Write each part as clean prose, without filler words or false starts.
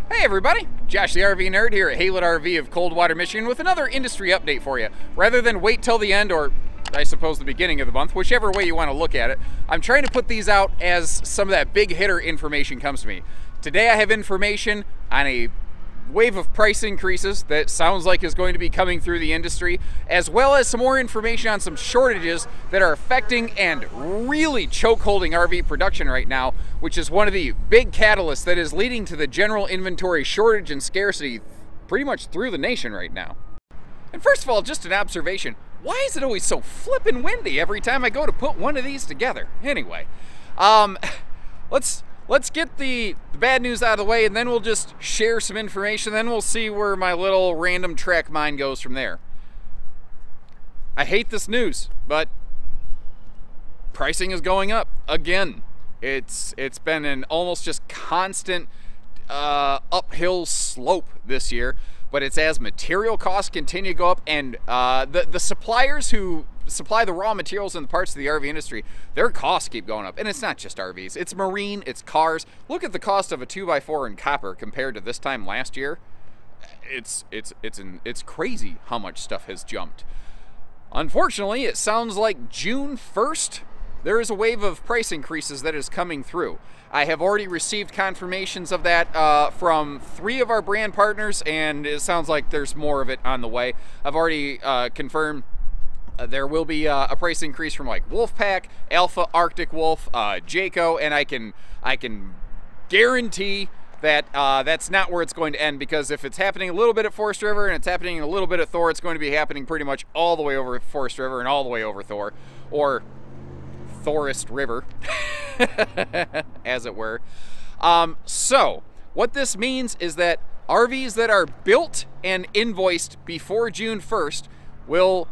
Hey everybody, Josh the RV Nerd here at Haylett RV of Coldwater, Michigan with another industry update for you. Rather than wait till the end, or I suppose the beginning of the month, whichever way you want to look at it, I'm trying to put these out as some of that big hitter information comes to me. Today I have information on a wave of price increases that sounds like is going to be coming through the industry, as well as some more information on some shortages that are affecting and really chokeholding RV production right now, which is one of the big catalysts that is leading to the general inventory shortage and scarcity pretty much through the nation right now. And first of all, just an observation, why is it always so flippin' windy every time I go to put one of these together? Anyway, let's get the bad news out of the way, and then we'll just share some information, then we'll see where my little random track mind goes from there. I hate this news, but pricing is going up again. It's been an almost just constant uphill slope this year, but it's as material costs continue to go up, and the suppliers who supply the raw materials and the parts of the RV industry, their costs keep going up. And it's not just RVs, it's marine, it's cars. Look at the cost of a 2x4 in copper compared to this time last year. It's crazy how much stuff has jumped. Unfortunately, it sounds like June 1st, there is a wave of price increases that is coming through. I have already received confirmations of that from 3 of our brand partners, and it sounds like there's more of it on the way. I've already confirmed there will be a price increase from like Wolfpack, Alpha, Arctic Wolf, Jayco, and I can guarantee that that's not where it's going to end, because if it's happening a little bit at Forest River and it's happening a little bit at Thor, it's going to be happening pretty much all the way over Forest River and all the way over Thor, or Forest River, as it were. So what this means is that RVs that are built and invoiced before June 1st will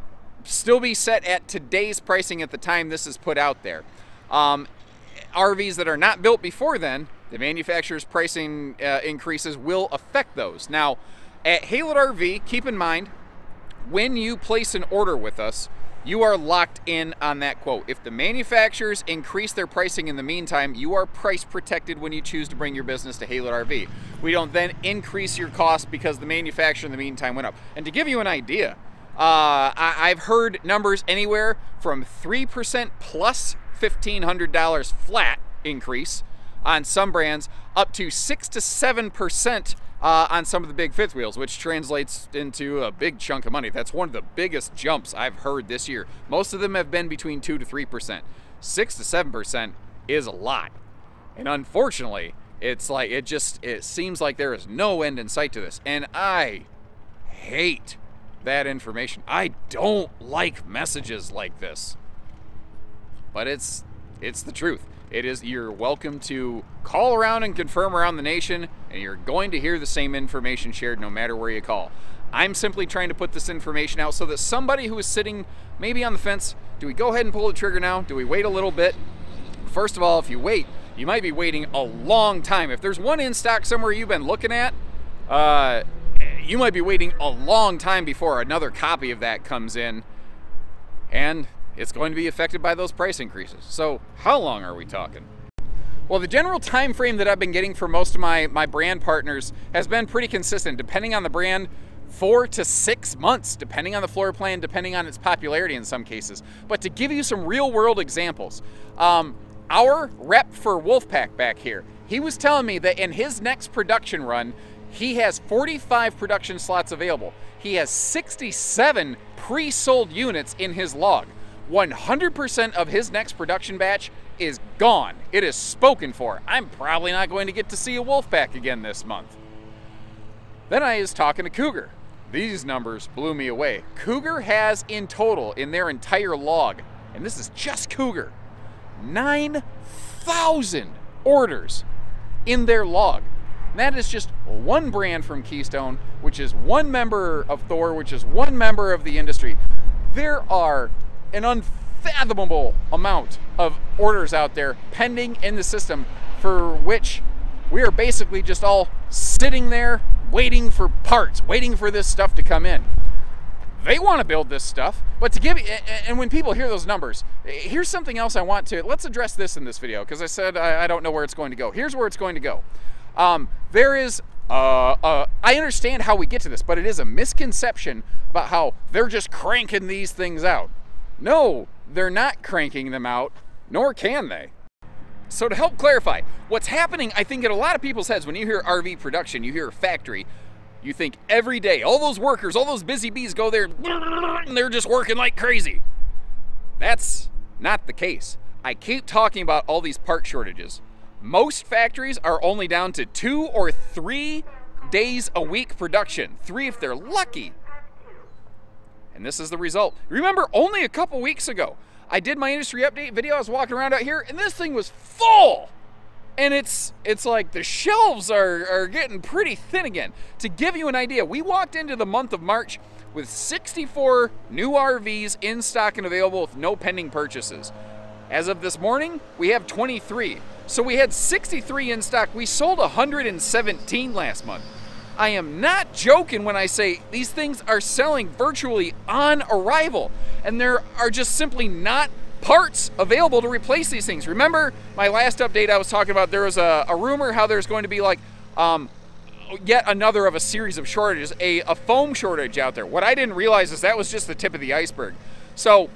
still be set at today's pricing at the time this is put out there. RVs that are not built before then, the manufacturer's pricing increases will affect those. Now, at Haylett RV, keep in mind, when you place an order with us, you are locked in on that quote. If the manufacturers increase their pricing in the meantime, you are price protected when you choose to bring your business to Haylett RV. We don't then increase your cost because the manufacturer in the meantime went up. And to give you an idea, I've heard numbers anywhere from 3% plus $1,500 flat increase on some brands, up to 6 to 7% on some of the big fifth wheels, which translates into a big chunk of money. That's one of the biggest jumps I've heard this year. Most of them have been between 2 to 3%. 6 to 7% is a lot. And unfortunately, it's like it seems like there is no end in sight to this. And I hate that information. I don't like messages like this, but it's the truth. It is. You're welcome to call around and confirm around the nation, and you're going to hear the same information shared no matter where you call. I'm simply trying to put this information out so that somebody who is sitting maybe on the fence, do we go ahead and pull the trigger now? Do we wait a little bit? First of all, if you wait, you might be waiting a long time. If there's one in stock somewhere you've been looking at, you might be waiting a long time before another copy of that comes in, and it's going to be affected by those price increases. So how long are we talking? Well, the general time frame that I've been getting for most of my brand partners has been pretty consistent, depending on the brand, 4 to 6 months, depending on the floor plan, depending on its popularity in some cases. But to give you some real world examples, our rep for Wolfpack back here, he was telling me that in his next production run, he has 45 production slots available. He has 67 pre-sold units in his log. 100% of his next production batch is gone. It is spoken for. I'm probably not going to get to see a Wolfpack again this month. Then I was talking to Cougar. These numbers blew me away. Cougar has in total in their entire log, and this is just Cougar, 9,000 orders in their log. And that is just one brand from Keystone, which is one member of Thor, which is one member of the industry. There are an unfathomable amount of orders out there pending in the system, for which we are basically just all sitting there waiting for parts, waiting for this stuff to come in. They want to build this stuff, but to give, and when people hear those numbers, here's something else I want to, let's address this in this video, because I said I don't know where it's going to go. Here's where it's going to go. There is I understand how we get to this, but it is a misconception about how they're just cranking these things out. No, they're not cranking them out, nor can they. So to help clarify, what's happening, I think, in a lot of people's heads, when you hear RV production, you hear factory, you think every day, all those workers, all those busy bees go there, and they're just working like crazy. That's not the case. I keep talking about all these part shortages. Most factories are only down to 2 or 3 days a week production. 3 if they're lucky. And this is the result. Remember, only a couple weeks ago, I did my industry update video. I was walking around out here, and this thing was full. And it's like the shelves are getting pretty thin again. To give you an idea, we walked into the month of March with 64 new RVs in stock and available with no pending purchases. As of this morning, we have 23. So we had 63 in stock. We sold 117 last month. I am not joking when I say these things are selling virtually on arrival, and there are just simply not parts available to replace these things. Remember my last update, I was talking about there was a rumor how there's going to be like yet another of a series of shortages, a foam shortage out there. What I didn't realize is that was just the tip of the iceberg. So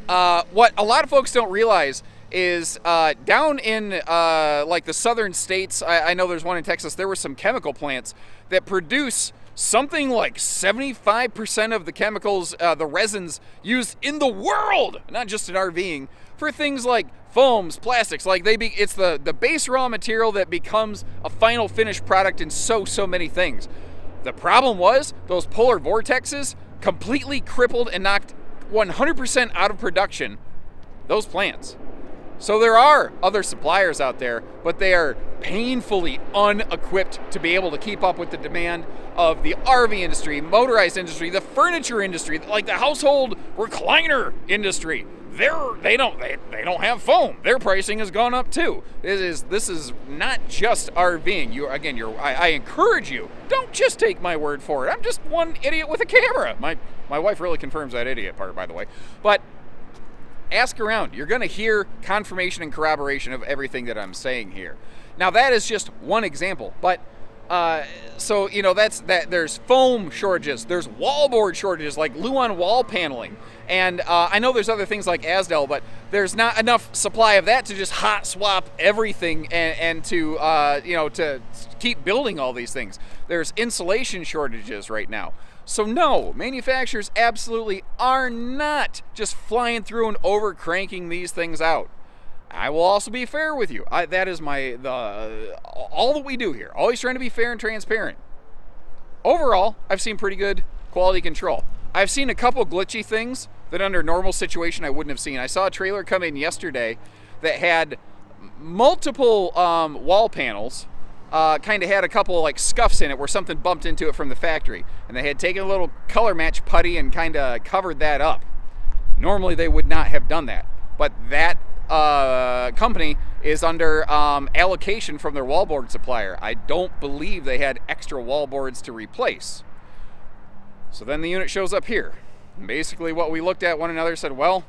what a lot of folks don't realize is down in like the southern states, I know there's one in Texas, there were some chemical plants that produce something like 75% of the chemicals, the resins used in the world, not just in RVing, for things like foams, plastics, like it's the base raw material that becomes a final finished product in so many things. The problem was those polar vortexes completely crippled and knocked 100% out of production those plants. So there are other suppliers out there, but they are painfully unequipped to be able to keep up with the demand of the RV industry, motorized industry, the furniture industry, like the household recliner industry. They don't have foam. Their pricing has gone up too. This is not just RVing. I encourage you, don't just take my word for it. I'm just one idiot with a camera. My wife really confirms that idiot part, by the way. But ask around. You're going to hear confirmation and corroboration of everything that I'm saying here. Now that is just one example, but so you know there's foam shortages, there's wallboard shortages like Luan wall paneling, and I know there's other things like Asdel, but there's not enough supply of that to just hot swap everything and to to keep building all these things. There's insulation shortages right now. So no, manufacturers absolutely are not just flying through and over cranking these things out. I will also be fair with you. That is all that we do here. Always trying to be fair and transparent. Overall, I've seen pretty good quality control. I've seen a couple glitchy things that under normal situation I wouldn't have seen. I saw a trailer come in yesterday that had multiple wall panels. Kind of had a couple like scuffs in it where something bumped into it from the factory, and they had taken a little color match putty and kind of covered that up. Normally they would not have done that, but that company is under allocation from their wallboard supplier. I don't believe they had extra wallboards to replace. So then the unit shows up here. And basically what we looked at one another said, well,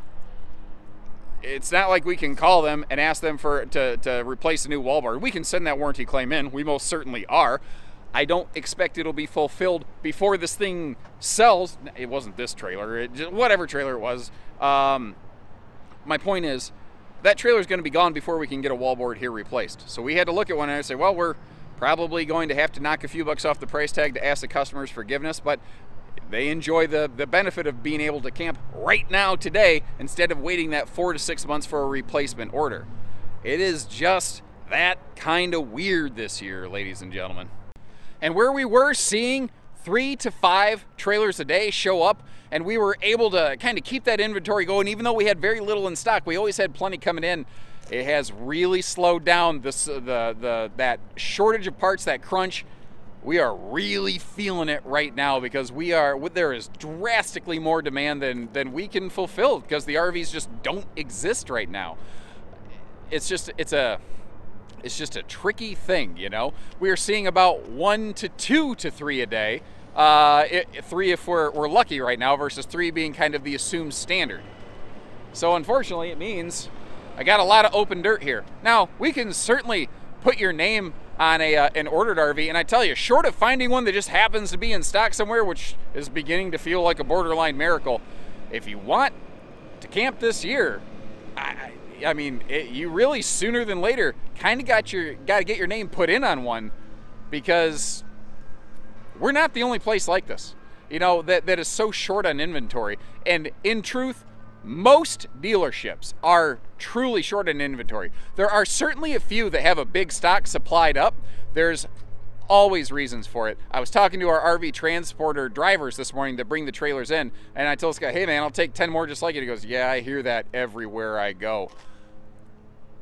it's not like we can call them and ask them to replace a new wallboard. We can send that warranty claim in. We most certainly are. I don't expect it'll be fulfilled before this thing sells. It wasn't this trailer, whatever trailer it was. My point is, that trailer is going to be gone before we can get a wallboard here replaced. So we had to look at one and say, well, we're probably going to have to knock a few bucks off the price tag to ask the customers forgiveness, but they enjoy the benefit of being able to camp right now today instead of waiting that 4 to 6 months for a replacement order. It is just that kind of weird this year, ladies and gentlemen. And where we were seeing 3 to 5 trailers a day show up, and we were able to kind of keep that inventory going, even though we had very little in stock, we always had plenty coming in. It has really slowed down that shortage of parts, that crunch. We are really feeling it right now because there is drastically more demand than we can fulfill because the RVs just don't exist right now. It's just a tricky thing, you know. We are seeing about 1 to 2 to 3 a day. 3 if we're lucky right now versus 3 being kind of the assumed standard. So unfortunately, it means I got a lot of open dirt here. Now, we can certainly put your name on an ordered RV, and I tell you, short of finding one that just happens to be in stock somewhere, which is beginning to feel like a borderline miracle, if you want to camp this year, I mean, you really sooner than later kind of got to get your name put in on one, because we're not the only place like this, you know, that is so short on inventory. And in truth, most dealerships are truly short on inventory. There are certainly a few that have a big stock supplied up. There's always reasons for it. I was talking to our RV transporter drivers this morning that bring the trailers in, and I told this guy, hey man, I'll take 10 more just like it. He goes, yeah, I hear that everywhere I go.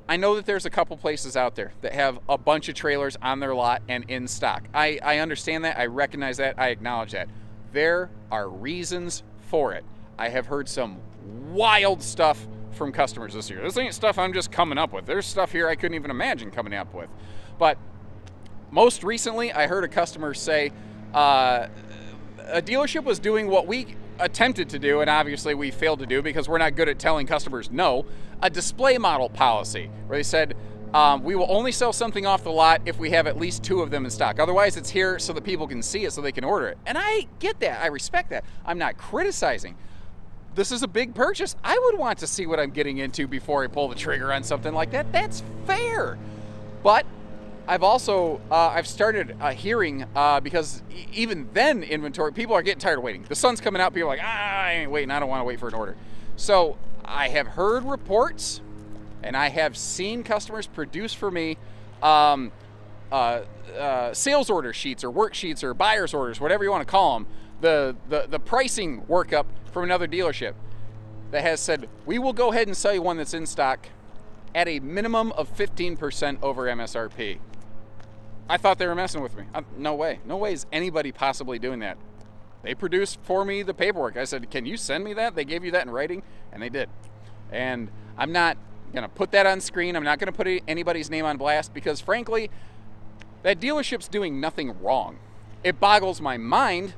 I know that there's a couple places out there that have a bunch of trailers on their lot and in stock. I understand that, I recognize that, I acknowledge that. There are reasons for it. I have heard some wild stuff from customers this year. This ain't stuff I'm just coming up with. There's stuff here I couldn't even imagine coming up with. But most recently, I heard a customer say a dealership was doing what we attempted to do, and obviously we failed to do because we're not good at telling customers no, a display model policy, where they said, we will only sell something off the lot if we have at least 2 of them in stock. Otherwise, it's here so that people can see it so they can order it. And I get that. I respect that. I'm not criticizing. This is a big purchase. I would want to see what I'm getting into before I pull the trigger on something like that. That's fair. But I've also, I've started hearing, because even then inventory, people are getting tired of waiting. The sun's coming out, people are like, I ain't waiting, I don't want to wait for an order. So I have heard reports, and I have seen customers produce for me sales order sheets or worksheets or buyer's orders, whatever you want to call them, the pricing workup from another dealership that has said, we will go ahead and sell you one that's in stock at a minimum of 15% over MSRP. I thought they were messing with me. No way. No way is anybody possibly doing that. They produced for me the paperwork. I said, can you send me that? They gave you that in writing? And they did. And I'm not going to put that on screen. I'm not going to put anybody's name on blast because, frankly, that dealership's doing nothing wrong. It boggles my mind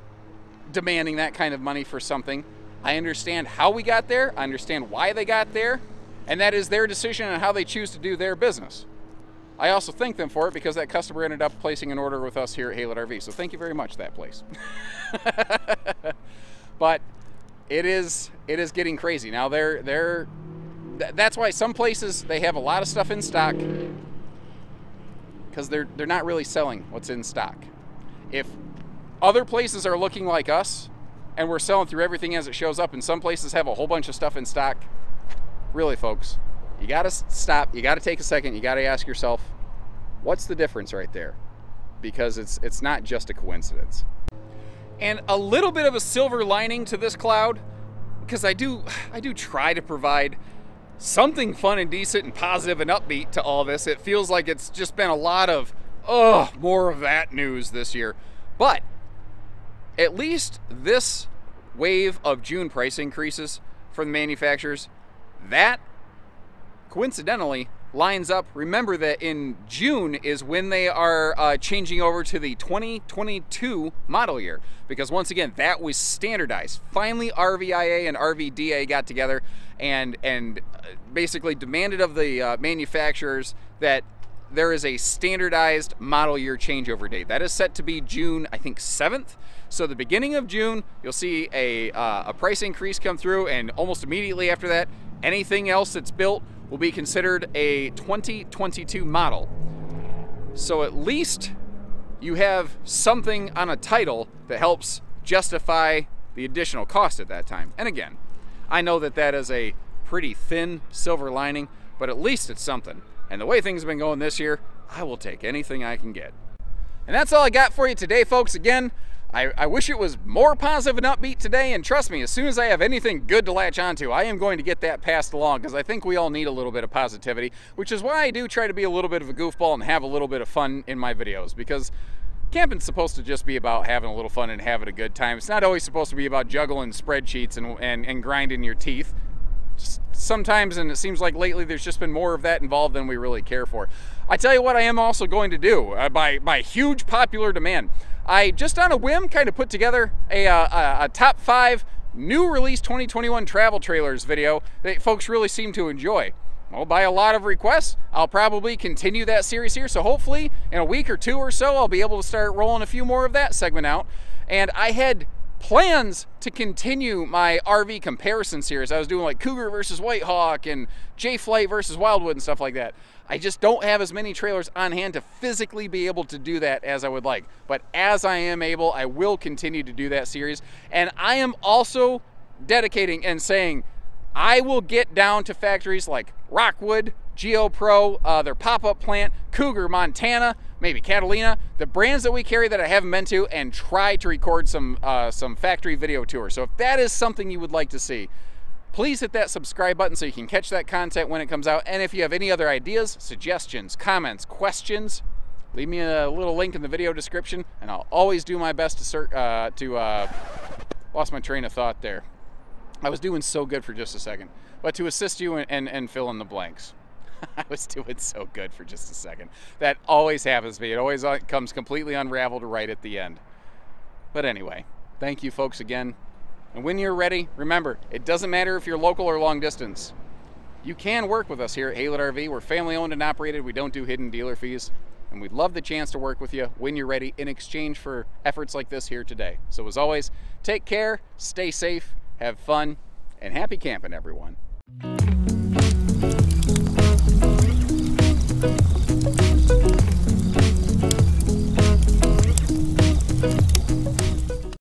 demanding that kind of money for something. I understand how we got there. I understand why they got there. And that is their decision on how they choose to do their business. I also thank them for it because that customer ended up placing an order with us here at Haylett RV. So thank you very much, that place. But it is getting crazy. Now that's why some places they have a lot of stuff in stock because they're not really selling what's in stock. If other places are looking like us and we're selling through everything as it shows up, and some places have a whole bunch of stuff in stock, really, folks, you got to stop. You got to take a second. You got to ask yourself, what's the difference right there? Because it's not just a coincidence. And a little bit of a silver lining to this cloud, because I do try to provide something fun and decent and positive and upbeat to all this. It feels like it's just been a lot of, more of that news this year. But at least this wave of June price increases from the manufacturers, that coincidentally lines up. Remember that in June is when they are changing over to the 2022 model year, because once again, that was standardized. Finally, RVIA and RVDA got together and basically demanded of the manufacturers that there is a standardized model year changeover date. That is set to be June, I think, 7th. So the beginning of June, you'll see a price increase come through, and almost immediately after that, anything else that's built will be considered a 2022 model. So at least you have something on a title that helps justify the additional cost at that time. And again, I know that that is a pretty thin silver lining, but at least it's something. And the way things have been going this year, I will take anything I can get. And that's all I got for you today, folks. Again, I wish it was more positive and upbeat today, and trust me, as soon as I have anything good to latch onto, I am going to get that passed along, because I think we all need a little bit of positivity, which is why I do try to be a little bit of a goofball and have a little bit of fun in my videos, because camping's supposed to just be about having a little fun and having a good time. It's not always supposed to be about juggling spreadsheets and grinding your teeth. Just sometimes, and it seems like lately, there's just been more of that involved than we really care for. I tell you what I am also going to do, by huge popular demand, I just on a whim kind of put together a top 5 new release 2021 travel trailers video that folks really seem to enjoy. well, by a lot of requests, I'll probably continue that series here. So hopefully in a week or two or so, I'll be able to start rolling a few more of that segment out. And I had plans to continue my RV comparison series. I was doing like Cougar versus Whitehawk and J-Flight versus Wildwood and stuff like that. I just don't have as many trailers on hand to physically be able to do that as I would like. But as I am able, I will continue to do that series. And I am also dedicating and saying, I will get down to factories like Rockwood, GeoPro, their pop-up plant, Cougar, Montana, maybe Catalina, the brands that we carry that I haven't been to, and try to record some factory video tours. So if that is something you would like to see, please hit that subscribe button so you can catch that content when it comes out. And if you have any other ideas, suggestions, comments, questions, leave me a little link in the video description, and I'll always do my best to lost my train of thought there. I was doing so good for just a second, but to assist you and fill in the blanks. I was doing so good for just a second. That always happens to me. It always comes completely unraveled right at the end. But anyway, thank you folks again. And when you're ready, remember, it doesn't matter if you're local or long distance. You can work with us here at Haylett RV. We're family owned and operated. We don't do hidden dealer fees. And we'd love the chance to work with you when you're ready in exchange for efforts like this here today. So as always, take care, stay safe, have fun, and happy camping, everyone.